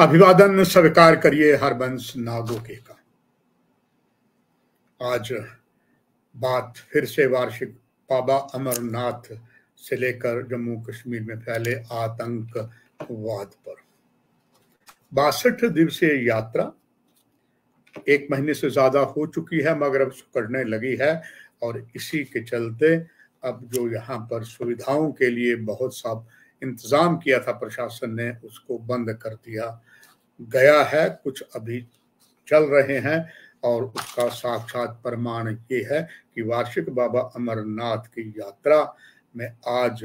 अभिवादन स्वीकार करिए हरबंस नागोके का। आज बात फिर से वार्षिक बाबा अमरनाथ से लेकर जम्मू कश्मीर में फैले आतंकवाद पर। 62 दिवसीय यात्रा 1 महीने से ज्यादा हो चुकी है, मगर अब सुकड़ने लगी है और इसी के चलते अब जो यहाँ पर सुविधाओं के लिए बहुत सा इंतजाम किया था प्रशासन ने, उसको बंद कर दिया गया है। कुछ अभी चल रहे हैं और उसका साक्षात प्रमाण ये है कि वार्षिक बाबा अमरनाथ की यात्रा में आज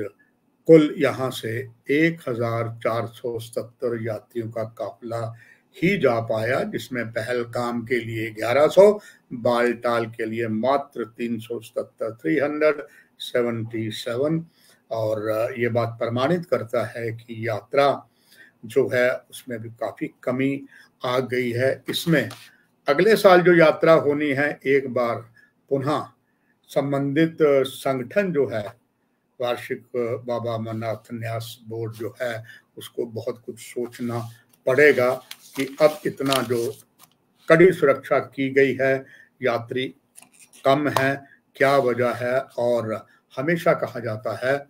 कुल यहाँ से 1477 यात्रियों का काफिला ही जा पाया, जिसमें पहलगाम के लिए 1100, बालटाल के लिए मात्र 377 और ये बात प्रमाणित करता है कि यात्रा जो है उसमें भी काफी कमी आ गई है। इसमें अगले साल जो यात्रा होनी है, एक बार पुनः संबंधित संगठन जो है वार्षिक बाबा अमरनाथ न्यास बोर्ड जो है, उसको बहुत कुछ सोचना पड़ेगा कि अब इतना जो कड़ी सुरक्षा की गई है, यात्री कम है, क्या वजह है। और हमेशा कहा जाता है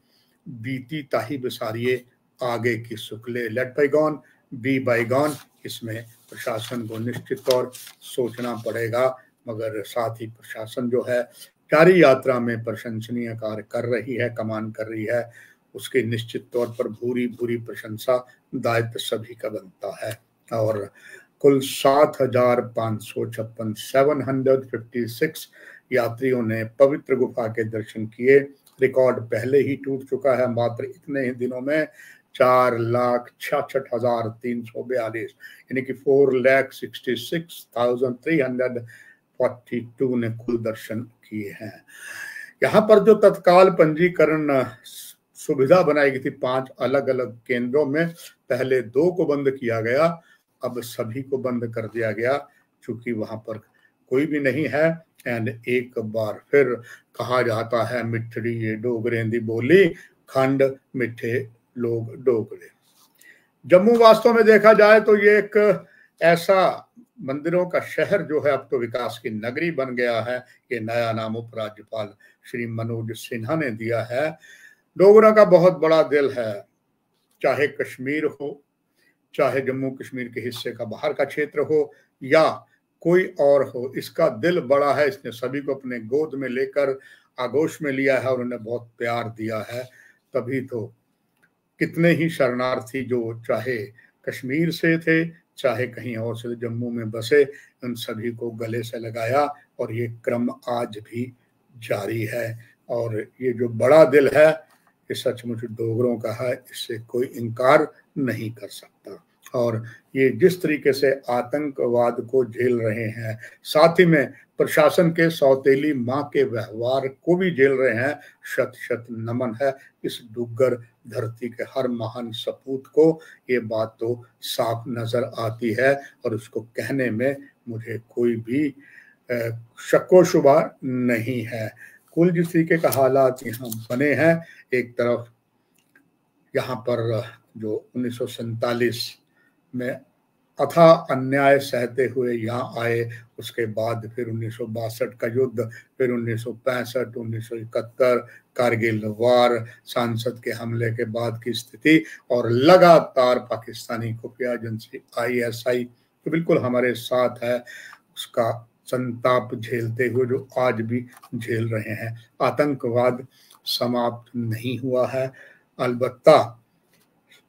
बीती ताही बिसारिये आगे की सुखले, लेट बाइगॉन बी बाइगॉन। इसमें प्रशासन को निश्चित तौर सोचना पड़ेगा, मगर साथ ही प्रशासन जो है जारी यात्रा में प्रशंसनीय कार्य कर रही है, कमान कर रही है, उसकी निश्चित तौर पर भूरी भूरी प्रशंसा दायित्व सभी का बनता है। और कुल 7,556 756 यात्रियों ने पवित्र गुफा के दर्शन किए। रिकॉर्ड पहले ही टूट चुका है, मात्र इतने ही दिनों में 4,66,342 यानी कि 4,66,342 ने कुल दर्शन किए हैं। यहाँ पर जो तत्काल पंजीकरण सुविधा बनाई गई थी 5 अलग अलग केंद्रों में, पहले 2 को बंद किया गया, अब सभी को बंद कर दिया गया, क्योंकि वहां पर कोई भी नहीं है। एंड एक बार फिर कहा जाता है मिठड़ी ये डोगरेंदी बोली, खंड मिठे लोग डोगरे। जम्मू वास्तव में देखा जाए तो ये एक ऐसा मंदिरों का शहर जो है अब तो विकास की नगरी बन गया है। ये नया नाम उपराज्यपाल श्री मनोज सिन्हा ने दिया है। डोगरा का बहुत बड़ा दिल है, चाहे कश्मीर हो, चाहे जम्मू कश्मीर के हिस्से का बाहर का क्षेत्र हो या कोई और हो, इसका दिल बड़ा है। इसने सभी को अपने गोद में लेकर आगोश में लिया है और उन्हें बहुत प्यार दिया है। तभी तो कितने ही शरणार्थी जो चाहे कश्मीर से थे, चाहे कहीं और से जम्मू में बसे, उन सभी को गले से लगाया और ये क्रम आज भी जारी है। और ये जो बड़ा दिल है ये सचमुच डोगरों का है, इससे कोई इनकार नहीं कर सकता। और ये जिस तरीके से आतंकवाद को झेल रहे हैं, साथ ही में प्रशासन के सौतेली माँ के व्यवहार को भी झेल रहे हैं, शत शत नमन है इस डुग्गर धरती के हर महान सपूत को। ये बात तो साफ नजर आती है और उसको कहने में मुझे कोई भी शक्को शुबा नहीं है। कुल जिस तरीके का हालात यहाँ बने हैं, एक तरफ यहाँ पर जो 1947 में अथाह अन्याय सहते हुए यहाँ आए, उसके बाद फिर 1962 का युद्ध, फिर 1965, 1971 कारगिल वार, सांसद के हमले के बाद की स्थिति और लगातार पाकिस्तानी खुफिया एजेंसी ISI तो बिल्कुल हमारे साथ है, उसका संताप झेलते हुए जो आज भी झेल रहे हैं। आतंकवाद समाप्त नहीं हुआ है, अलबत्ता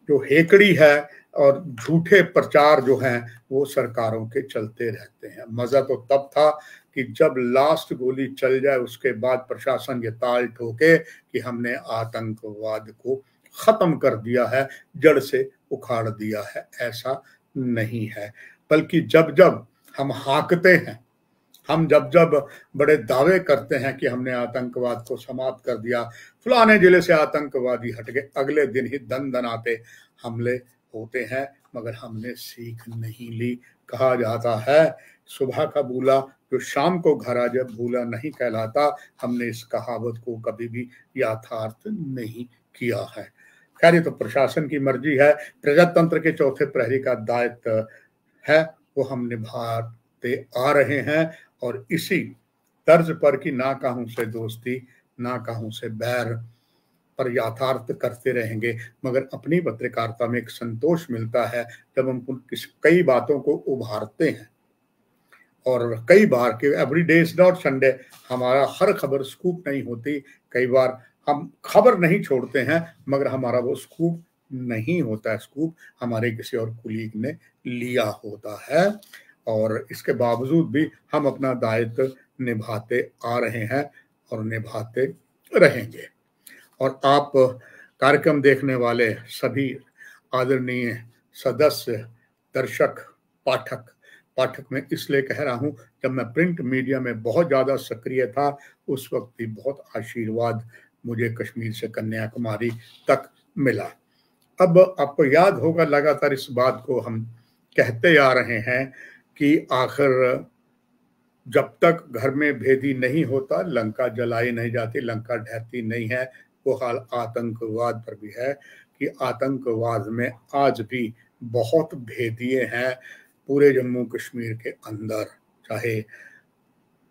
जो हेकड़ी है और झूठे प्रचार जो हैं वो सरकारों के चलते रहते हैं। मजा तो तब था कि जब लास्ट गोली चल जाए, उसके बाद प्रशासन ये ताल ठोके कि हमने आतंकवाद को खत्म कर दिया है, जड़ से उखाड़ दिया है। ऐसा नहीं है, बल्कि जब जब हम हाँकते हैं, हम जब जब बड़े दावे करते हैं कि हमने आतंकवाद को समाप्त कर दिया, फलाने जिले से आतंकवादी हट गए, अगले दिन ही दन दनाते हमले होते हैं, मगर हमने सीख नहीं ली। कहा जाता है सुबह का भूला जो शाम को घर आ जाए भूला नहीं कहलाता। हमने इस कहावत को कभी भी यथार्थ नहीं किया है। खैर ये तो प्रशासन की मर्जी है। प्रजातंत्र के चौथे प्रहरी का दायित्व है, वो हम निभाते आ रहे हैं और इसी तर्ज पर कि ना काहूं से दोस्ती ना काहूं से बैर पर यथार्थ करते रहेंगे। मगर अपनी पत्रकारिता में एक संतोष मिलता है जब हम कई बातों को उभारते हैं और कई बार कि every day is not Sunday, हमारा हर खबर स्कूप नहीं होती। कई बार हम खबर नहीं छोड़ते हैं मगर हमारा वो स्कूप नहीं होता है, स्कूप हमारे किसी और कुलीग ने लिया होता है और इसके बावजूद भी हम अपना दायित्व निभाते आ रहे हैं और निभाते रहेंगे। और आप कार्यक्रम देखने वाले सभी आदरणीय सदस्य, दर्शक, पाठक में इसलिए कह रहा हूं, जब मैं प्रिंट मीडिया में बहुत ज़्यादा सक्रिय था उस वक्त भी बहुत आशीर्वाद मुझे कश्मीर से कन्याकुमारी तक मिला। अब आपको याद होगा लगातार इस बात को हम कहते आ रहे हैं कि आखिर जब तक घर में भेदी नहीं होता लंका जलाई नहीं जाती, लंका ढहती नहीं है। वो हाल आतंकवाद पर भी है कि आतंकवाद में आज भी बहुत भेदिए हैं पूरे जम्मू कश्मीर के अंदर, चाहे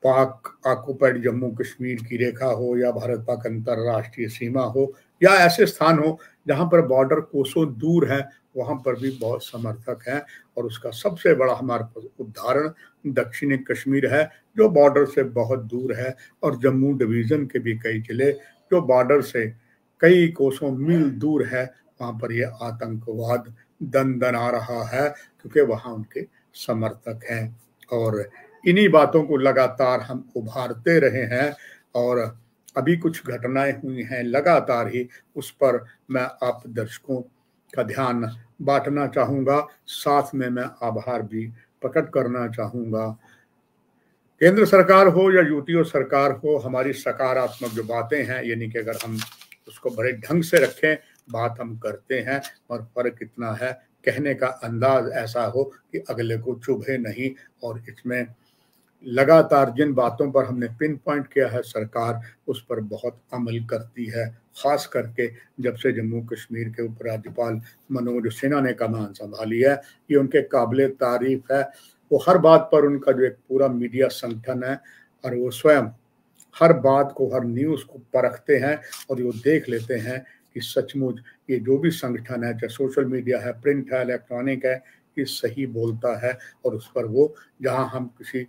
पाक ऑक्युपाइड जम्मू कश्मीर की रेखा हो या भारत पाक अंतरराष्ट्रीय सीमा हो या ऐसे स्थान हो जहां पर बॉर्डर कोसों दूर है, वहां पर भी बहुत समर्थक हैं। और उसका सबसे बड़ा हमारे पास उदाहरण दक्षिणी कश्मीर है जो बॉर्डर से बहुत दूर है, और जम्मू डिवीजन के भी कई जिले जो बॉर्डर से कई कोसों मील दूर है, वहां पर यह आतंकवाद दनदना रहा है क्योंकि वहां उनके समर्थक हैं। और इन्हीं बातों को लगातार हम उभारते रहे हैं और अभी कुछ घटनाएं हुई हैं लगातार ही, उस पर मैं आप दर्शकों का ध्यान बांटना चाहूंगा। साथ में मैं आभार भी प्रकट करना चाहूंगा। केंद्र सरकार हो या यूपीओ सरकार हो, हमारी सकारात्मक जो बातें हैं यानी कि अगर हम उसको बड़े ढंग से रखें, बात हम करते हैं और फर्क इतना है कहने का अंदाज ऐसा हो कि अगले को चुभे नहीं। और इसमें लगातार जिन बातों पर हमने पिन पॉइंट किया है सरकार उस पर बहुत अमल करती है, खास करके जब से जम्मू कश्मीर के उपराज्यपाल मनोज सिन्हा ने कमान संभाली है। ये उनके काबिल तारीफ है। वो हर बात पर उनका जो एक पूरा मीडिया संगठन है और वो स्वयं हर बात को, हर न्यूज़ को परखते हैं और वो देख लेते हैं कि सचमुच ये जो भी संगठन है, चाहे सोशल मीडिया है, प्रिंट है, इलेक्ट्रॉनिक है, ये सही बोलता है। और उस पर वो जहां हम किसी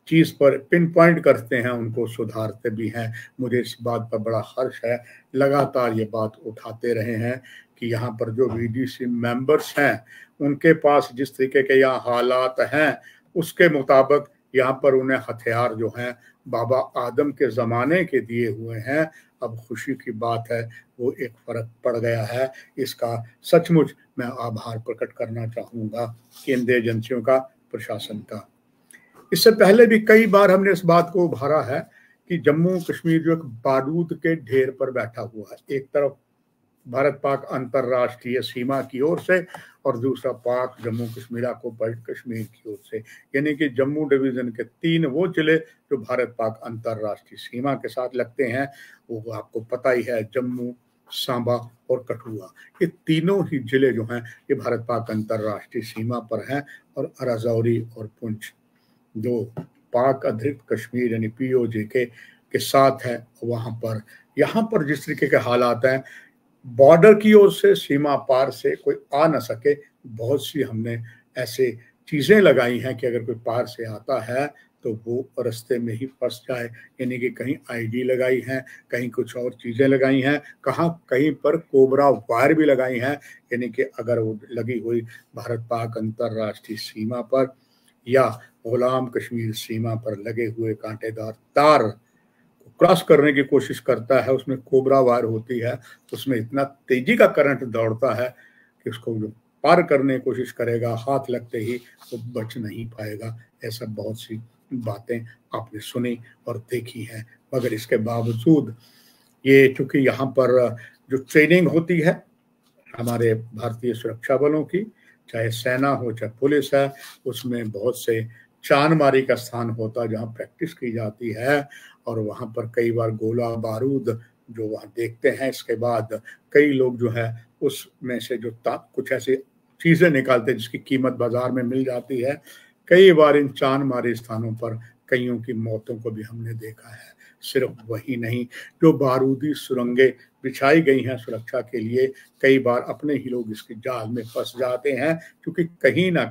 चीज़ पर पिन पॉइंट करते हैं उनको सुधारते भी हैं। मुझे इस बात पर बड़ा हर्ष है, लगातार ये बात उठाते रहे हैं कि यहाँ पर जो वीडीसी मेंबर्स हैं उनके पास जिस तरीके के यहाँ हालात हैं उसके मुताबिक यहाँ पर उन्हें हथियार जो हैं बाबा आदम के ज़माने के दिए हुए हैं। अब खुशी की बात है वो एक फ़र्क पड़ गया है, इसका सचमुच मैं आभार प्रकट करना चाहूँगा केंद्रीय एजेंसियों का, प्रशासन का। इससे पहले भी कई बार हमने इस बात को उभारा है कि जम्मू कश्मीर जो एक बारूद के ढेर पर बैठा हुआ है, एक तरफ भारत पाक अंतरराष्ट्रीय सीमा की ओर से और दूसरा पाक जम्मू कश्मीर ऑक्युपाइड कश्मीर की ओर से, यानी कि जम्मू डिवीजन के 3 वो जिले जो भारत पाक अंतरराष्ट्रीय सीमा के साथ लगते हैं, वो आपको पता ही है, जम्मू, सांबा और कठुआ। ये तीनों ही जिले जो हैं ये भारत पाक अंतरराष्ट्रीय सीमा पर हैं और राजौरी और पुंछ जो पाक अधिकृत कश्मीर यानी पीओजे के साथ है। वहाँ पर यहाँ पर जिस तरीके के हालात हैं, बॉर्डर की ओर से सीमा पार से कोई आ न सके, बहुत सी हमने ऐसे चीज़ें लगाई हैं कि अगर कोई पार से आता है तो वो रास्ते में ही फंस जाए, यानी कि कहीं आईडी लगाई हैं, कहीं कुछ और चीज़ें लगाई हैं, कहीं पर कोबरा वायर भी लगाई हैं, यानी कि अगर वो लगी हुई भारत पाक अंतरराष्ट्रीय सीमा पर या गुलाम कश्मीर सीमा पर लगे हुए कांटेदार तार को क्रॉस करने की कोशिश करता है, उसमें कोबरा वायर होती है, उसमें इतना तेजी का करंट दौड़ता है कि उसको जो पार करने की कोशिश करेगा हाथ लगते ही वो बच नहीं पाएगा। ऐसा बहुत सी बातें आपने सुनी और देखी हैं। मगर इसके बावजूद ये चूंकि यहाँ पर जो ट्रेनिंग होती है हमारे भारतीय सुरक्षा बलों की, चाहे सेना हो चाहे पुलिस है, उसमें बहुत से चांदमारी का स्थान होता है जहाँ प्रैक्टिस की जाती है और वहाँ पर कई बार गोला बारूद जो वहाँ देखते हैं। इसके बाद कई लोग जो है उसमें से जो कुछ ऐसी चीज़ें निकालते जिसकी कीमत बाजार में मिल जाती है। कई बार इन चांद मारे स्थानों पर कईयों की मौतों को भी हमने देखा है। सिर्फ वही नहीं, जो बारूदी सुरंगें बिछाई गई हैं सुरक्षा के लिए, कई बार अपने ही लोग इसकी जाल में फंस जाते हैं, क्योंकि कहीं ना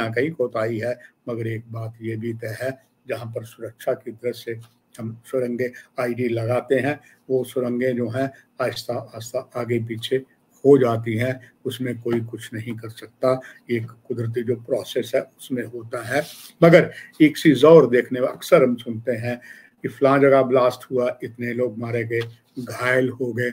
कहीं कोताही है। मगर एक बात ये भी तय है, जहाँ पर सुरक्षा की दृष्टि से हम सुरंगें आईडी लगाते हैं, वो सुरंगें जो हैं आहिस्ता आहिस्ता आगे पीछे हो जाती हैं, उसमें कोई कुछ नहीं कर सकता। एक कुदरती जो प्रोसेस है उसमें होता है। मगर एक चीज़ और देखने में अक्सर हम सुनते हैं कि फलां जगह ब्लास्ट हुआ, इतने लोग मारे गए, घायल हो गए,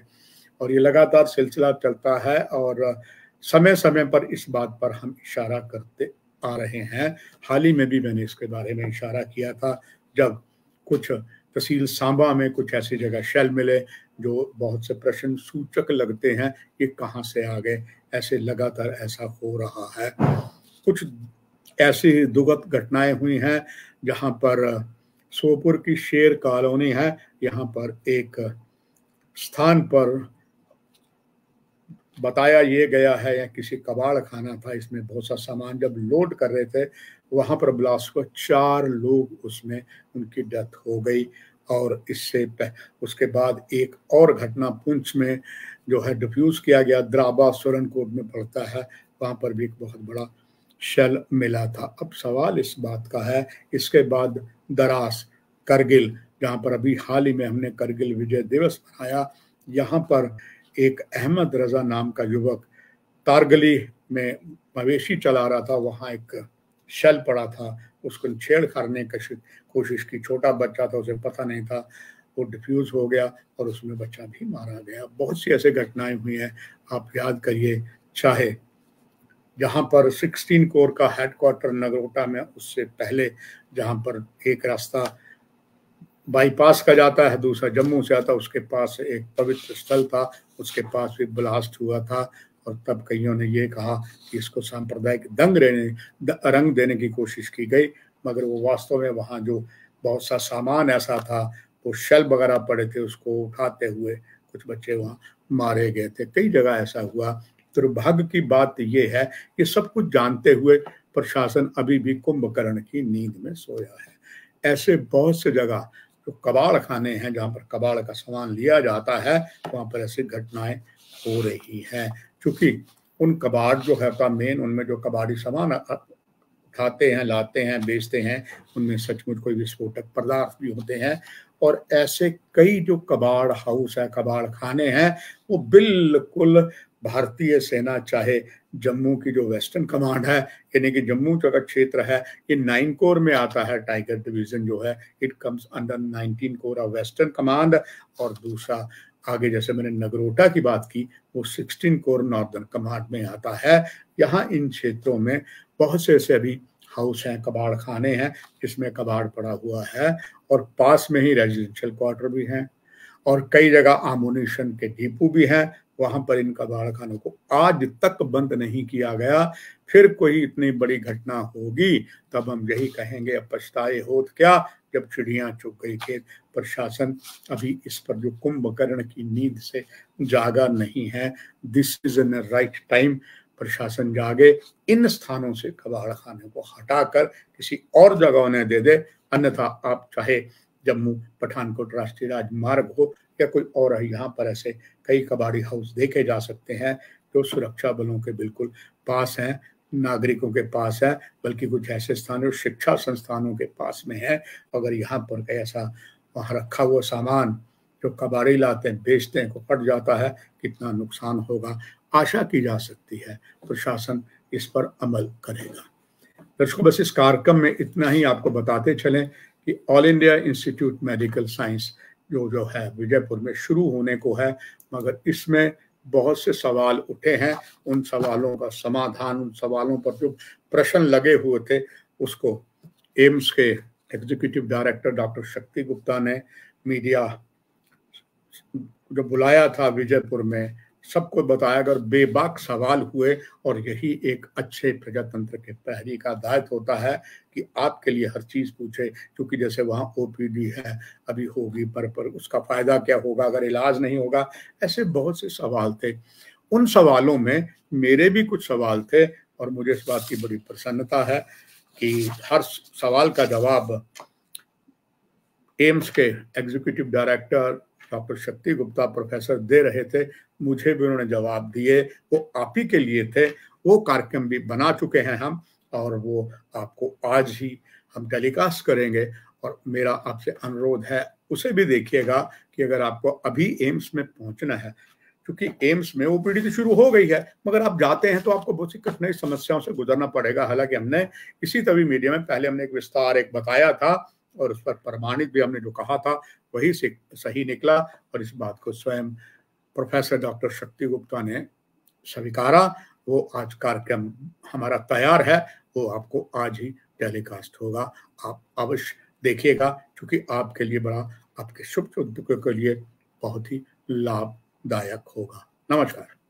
और ये लगातार सिलसिला चलता है। और समय समय पर इस बात पर हम इशारा करते आ रहे हैं। हाल ही में भी मैंने इसके बारे में इशारा किया था, जब कुछ तहसील सांबा में कुछ ऐसी जगह शेल मिले जो बहुत से प्रश्न सूचक लगते हैं, ये कहाँ से आ गए। ऐसे लगातार ऐसा हो रहा है। कुछ ऐसी दुखद घटनाएं हुई हैं जहाँ पर सोपुर की शेर कॉलोनी है, यहाँ पर एक स्थान पर बताया ये गया है, या किसी कबाड़ खाना था, इसमें बहुत सा सामान जब लोड कर रहे थे, वहाँ पर ब्लास्ट हुआ, 4 लोग उसमें उनकी डेथ हो गई। और उसके बाद एक और घटना पुंछ में जो है डिफ्यूज किया गया, द्राबा सुरनकोट में पड़ता है, वहाँ पर भी एक बहुत बड़ा शेल मिला था। अब सवाल इस बात का है, इसके बाद दरास, करगिल, जहाँ पर अभी हाल ही में हमने करगिल विजय दिवस मनाया, यहाँ पर एक अहमद रजा नाम का युवक तारगली में मवेशी चला रहा था, वहाँ एक शेल पड़ा था, उसको छेड़ करने की कोशिश की, छोटा बच्चा था, उसे पता नहीं था, वो डिफ्यूज हो गया और उसमें बच्चा भी मारा गया। बहुत सी ऐसे घटनाएं हुई हैं, आप याद करिए। चाहे जहाँ पर 16 कोर का हेडक्वार्टर नगरोटा में, उससे पहले जहाँ पर एक रास्ता बाईपास का जाता है, दूसरा जम्मू से आता, उसके पास एक पवित्र स्थल था, उसके पास भी ब्लास्ट हुआ था। और तब कईयों ने ये कहा कि इसको सांप्रदायिक रंग देने की कोशिश की गई, मगर वो वास्तव में वहाँ जो बहुत सा सामान ऐसा था, वो शेल वगैरह पड़े थे, उसको उठाते हुए कुछ बच्चे वहाँ मारे गए थे। कई जगह ऐसा हुआ। दुर्भाग्य की बात ये है कि सब कुछ जानते हुए प्रशासन अभी भी कुंभकर्ण की नींद में सोया है। ऐसे बहुत से जगह जो कबाड़ खाने हैं, जहाँ पर कबाड़ का सामान लिया जाता है, वहाँ पर ऐसी घटनाएं हो रही हैं। क्योंकि उन कबाड़ जो है का मेन, उनमें जो कबाड़ी सामान उठाते हैं, लाते हैं, बेचते हैं, उनमें सचमुच कोई विस्फोटक पदार्थ भी होते हैं। और ऐसे कई जो कबाड़ हाउस है, कबाड़ खाने हैं, वो बिल्कुल भारतीय सेना, चाहे जम्मू की जो वेस्टर्न कमांड है, यानी कि जम्मू का क्षेत्र है, ये 9 कोर में आता है। टाइगर डिवीजन जो है, it comes under 19 core of western command. और दूसरा आगे जैसे मैंने नगरोटा की बात की, वो 16 कोर नॉर्दर्न कमांड में आता है। यहाँ इन क्षेत्रों में बहुत से ऐसे अभी हाउस हैं, कबाड़ खाने हैं, जिसमें कबाड़ पड़ा हुआ है, और पास में ही रेजिडेंशियल क्वार्टर भी हैं, और कई जगह आमुनिशन के डिपो भी हैं। वहां पर इन कबाड़ खानों को आज तक बंद नहीं किया गया। फिर कोई इतनी बड़ी घटना होगी तब हम यही कहेंगे, अब पछताए होत क्या, जब चिड़ियां चुग गई खेत। प्रशासन अभी इस पर जो कुंभकर्ण की नींद से जागा नहीं है। This is an right time, प्रशासन जागे, इन स्थानों से कबाड़ खाने को हटाकर किसी और जगह उन्हें दे दे। अन्यथा आप चाहे जम्मू पठानकोट राष्ट्रीय राजमार्ग हो या कोई और है, यहाँ पर ऐसे कई कबाड़ी हाउस देखे जा सकते हैं जो सुरक्षा बलों के बिल्कुल पास हैं, नागरिकों के पास है, बल्कि कुछ ऐसे स्थानों, शिक्षा संस्थानों के पास में है। अगर यहाँ पर ऐसा वहाँ रखा हुआ सामान जो कबाड़ी लाते हैं, बेचते हैं, को फट जाता है, कितना नुकसान होगा, आशा की जा सकती है। प्रशासन इस पर अमल करेगा। दर्शकों, बस इस कार्यक्रम में इतना ही आपको बताते चलें कि all India institute medical science जो है विजयपुर में शुरू होने को है, मगर इसमें बहुत से सवाल उठे हैं। उन सवालों का समाधान, उन सवालों पर जो प्रश्न लगे हुए थे, उसको एम्स के एग्जीक्यूटिव डायरेक्टर डॉक्टर शक्ति गुप्ता ने मीडिया जो बुलाया था विजयपुर में, सबको बताया, अगर बेबाक सवाल हुए, और यही एक अच्छे प्रजातंत्र के प्रहरी का दायित्व होता है कि आपके लिए हर चीज पूछे, क्योंकि जैसे वहां ओपीडी है, अभी होगी पर उसका फायदा क्या होगा अगर इलाज नहीं होगा, ऐसे बहुत से सवाल थे। उन सवालों में मेरे भी कुछ सवाल थे, और मुझे इस बात की बड़ी प्रसन्नता है कि हर सवाल का जवाब एम्स के एग्जीक्यूटिव डायरेक्टर डॉक्टर शक्ति गुप्ता प्रोफेसर दे रहे थे। मुझे भी उन्होंने जवाब दिए, वो आप ही के लिए थे। वो कार्यक्रम भी बना चुके हैं हम, और वो आपको आज ही हम टेलीकास्ट करेंगे। और मेरा आपसे अनुरोध है, उसे भी देखिएगा कि अगर आपको अभी एम्स में पहुंचना है, क्योंकि एम्स में ओपीडी तो शुरू हो गई है, मगर आप जाते हैं तो आपको बहुत सी कठिनाई समस्याओं से गुजरना पड़ेगा। हालांकि हमने इसी तभी मीडिया में पहले हमने एक विस्तार एक बताया था, और उस पर प्रमाणित भी हमने जो कहा था वही से सही निकला, और इस बात को स्वयं प्रोफेसर डॉक्टर शक्ति गुप्ता ने स्वीकारा। वो आज कार्यक्रम हमारा तैयार है, वो आपको आज ही टेलीकास्ट होगा। आप अवश्य देखिएगा, क्योंकि आपके लिए बड़ा, आपके शुभ के लिए बहुत ही लाभदायक होगा। नमस्कार।